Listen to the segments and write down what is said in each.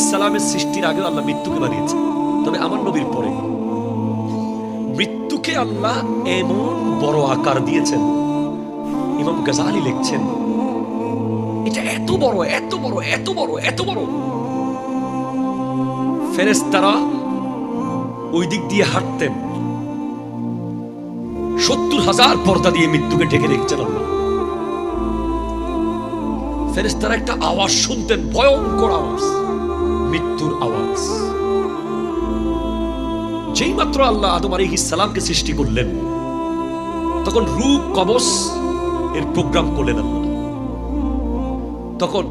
আলাইহিসসালামের সৃষ্টির আগে আল্লাহ মৃত্যুকে বানিয়েছে, তবে আমার নবীর পরে মৃত্যুকে আল্লাহ এমন বড় আকার দিয়েছেন। ইমাম গাজালি লিখছেন, এটা এত বড়, এত বড়, এত বড়, এত বড়, ফেরেশতারা ওই দিক দিয়ে হাঁটতেন, 70,000 পর্দা দিয়ে মৃত্যুকে ঢেকে রেখেছেন আল্লাহ। ফেরেশতারা একটা আওয়াজ শুনতেন, ভয়ঙ্কর আওয়াজ, মৃত্যুর আওয়াজ। যেই মাত্র আল্লাহ আদম আলাইহিস সালামকে সৃষ্টি করলেন, তখন রূহ কবজ এর প্রোগ্রাম করলেন আল্লাহ। তখন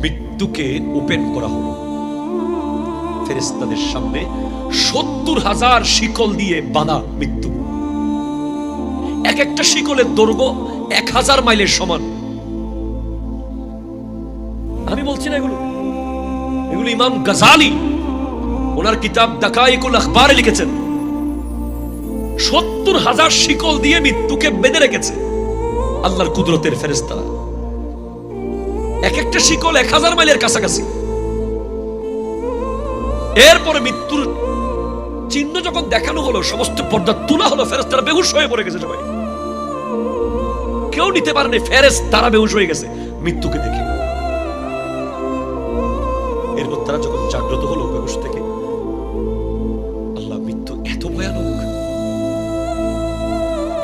মৃত্যুকে ওপেন করা হলো ফেরেশতাদের সামনে, 70,000 শিকল দিয়ে বাঁধা মৃত্যু। এক একটা শিকলের দৈর্ঘ্য 1000 মাইলের সমান। আমি বলছি না এগুলো, এগুলো ইমাম গাজালি ওনার কিতাব দাকাইকুল আখবারে লিখেছেন। 70,000 শিকল দিয়ে মৃত্যুকে বেঁধে রেখেছে আল্লাহর কুদরতের ফেরেশতারা। এক একটা শিকল 1000 মাইলের কাছাকাছি। এরপরে মৃত্যুর চিহ্ন যখন দেখানো হলো, সমস্ত পর্দা তোলা হলো, ফেরেশতারা বেহুশ হয়ে পড়ে গেছে সবাই। কেউ নিতে পারেনি, ফেরেশতারা বেহুশ হয়ে গেছে মৃত্যুকে দেখে। এরপর তারা যখন জাগ্রত হলো বেহুশ থেকে, আল্লাহ, মৃত্যু এত ভয়ানক,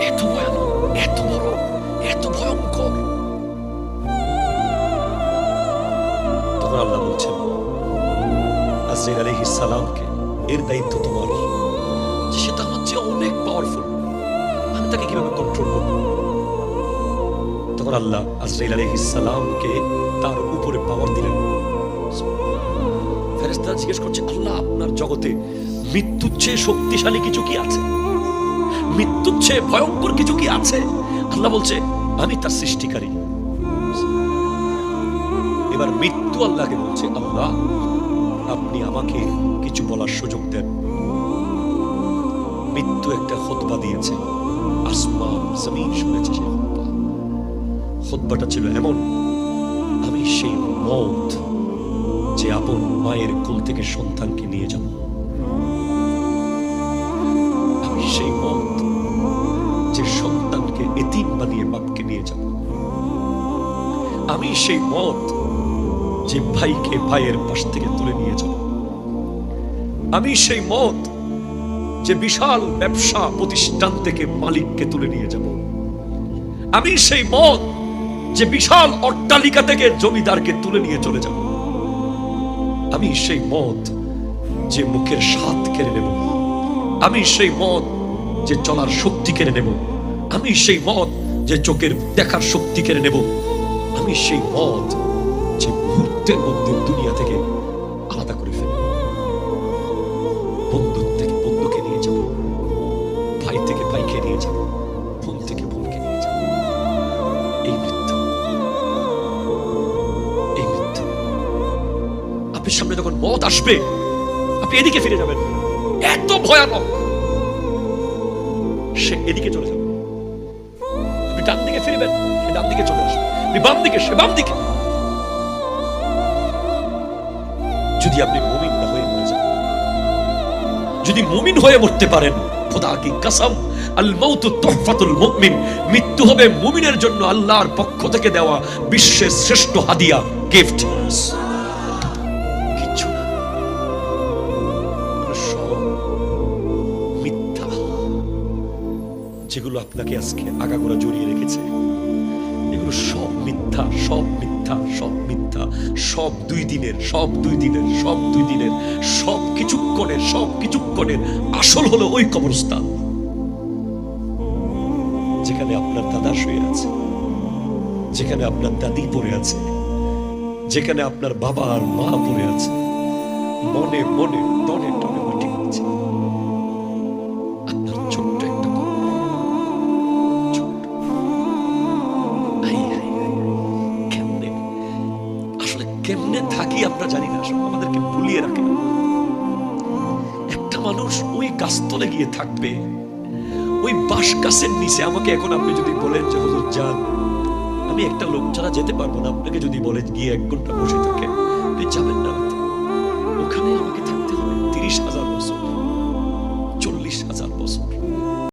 এত ভয়ানক, এত বড়, এত ভয়ঙ্কর। তখন আল্লাহ বলছেন আজরাইল আলাইহিস সালামকে, এর দায়িত্ব তোমার। সে তো আমার চেয়ে অনেক পাওয়ারফুল, আমি তাকে কিভাবে কন্ট্রোল করব? তখন আল্লাহ আজরাইল আলাইহিস সালামকে তার উপরে পাওয়ার দিলেন। ফেরেশতারা জিজ্ঞেস করছে, আল্লাহ, আপনার জগতে মৃত্যুর চেয়ে শক্তিশালী কিছু কি আছে? মৃত্যুর চেয়ে ভয়ঙ্কর কিছু কি আছে? আল্লাহ বলছে, আমি তার সৃষ্টিকারী। এবার মৃত্যু আল্লাহকে বলছে, আল্লাহ, আপনি আমাকে কিছু বলার সুযোগ দেন। মৃত্যু একটা খুতবা দিয়েছে, আসমান জমিন শুনেছে সেই খুতবা। খুতবাটা ছিল এমন, আমি সেই মওত যে আপন মায়ের কোল থেকে সন্তানকে নিয়ে যাব, আমি সেই মওত যে সন্তানকে এতিম বানিয়ে বাপকে নিয়ে যাব, আমি সেই মওত যে ভাইকে ভাইয়ের পাশ থেকে তুলে নিয়ে যাব, আমি সেই মওত যে বিশাল ব্যবসা প্রতিষ্ঠান থেকে মালিককে তুলে নিয়ে যাব, আমি সেই মওত যে বিশাল অট্টালিকা থেকে জমিদারকে তুলে নিয়ে চলে যাব, আমি সেই মওত যে মুখের স্বাদ কেড়ে নেব, আমি সেই মওত যে চলার শক্তি কেড়ে নেব, আমি সেই মওত যে চোখের দেখার শক্তি কেড়ে নেব, আমি সেই মওত যে মুহূর্তের মধ্যে দুনিয়া থেকে আলাদা করে ফেলব, বন্ধু থেকে বন্ধুকে নিয়ে যাব, ভাই থেকে ভাইকে নিয়ে যাব, বোন থেকে বোনকে নিয়ে যাব। এই মৃত্যু, এই মৃত্যু। আপনার সামনে যখন মওত আসবে, আপনি এদিকে ফিরে যাবেন, এত ভয়ানক। সে এদিকে চলে যাবে, আপনি ডান দিকে ফিরবেন, সে ডান দিকে চলে আসবে, আপনি বাম দিকে, সে বাম দিকে। যদি আপনি মুমিন না হয়ে মরে যান, যদি মুমিন হয়ে মরতে পারেন, খোদা কি কসম, আল মাউতু তুহফাতুল মুমিন, মৃত্যু হবে মুমিনের জন্য আল্লাহর পক্ষ থেকে দেওয়া বিশ্বের শ্রেষ্ঠ হাদিয়া, গিফট। কিছু না, সব মিথ্যা, যেগুলো আপনাকে আজকে আগাগোড়া জড়িয়ে রেখেছে, এগুলো সব মিথ্যা, সব মিথ্যা, সব মিথ্যা, সব দুই দিনের, সব দুই দিনের, সব দুই দিনের, সব কিছুক্ষণের, সব কিছুক্ষণের। আসল হলো ওই কবরস্থান যেখানে আপনার দাদা শুয়ে আছে, যেখানে আপনার দাদি পড়ে আছে, যেখানে আপনার বাবা আর মা পড়ে আছে, মনে মনে টনে টনে মাটি আছে। আপনার ছোট্ট একটা কেমনে থাকি আমরা জানি না, আমাদেরকে ভুলিয়ে রাখে। একটা মানুষ ওই গাছতলে গিয়ে থাকবে, ওই বাঁশ গাছের নিচে। আমাকে এখন আপনি যদি বলেন যে হুজুর যান, আমি একটা লোক ছাড়া যেতে পারবো না, আপনাকে যদি বলে গিয়ে 1 ঘন্টা বসে থাকেন, আপনি যাবেন না। 40,000 বছর।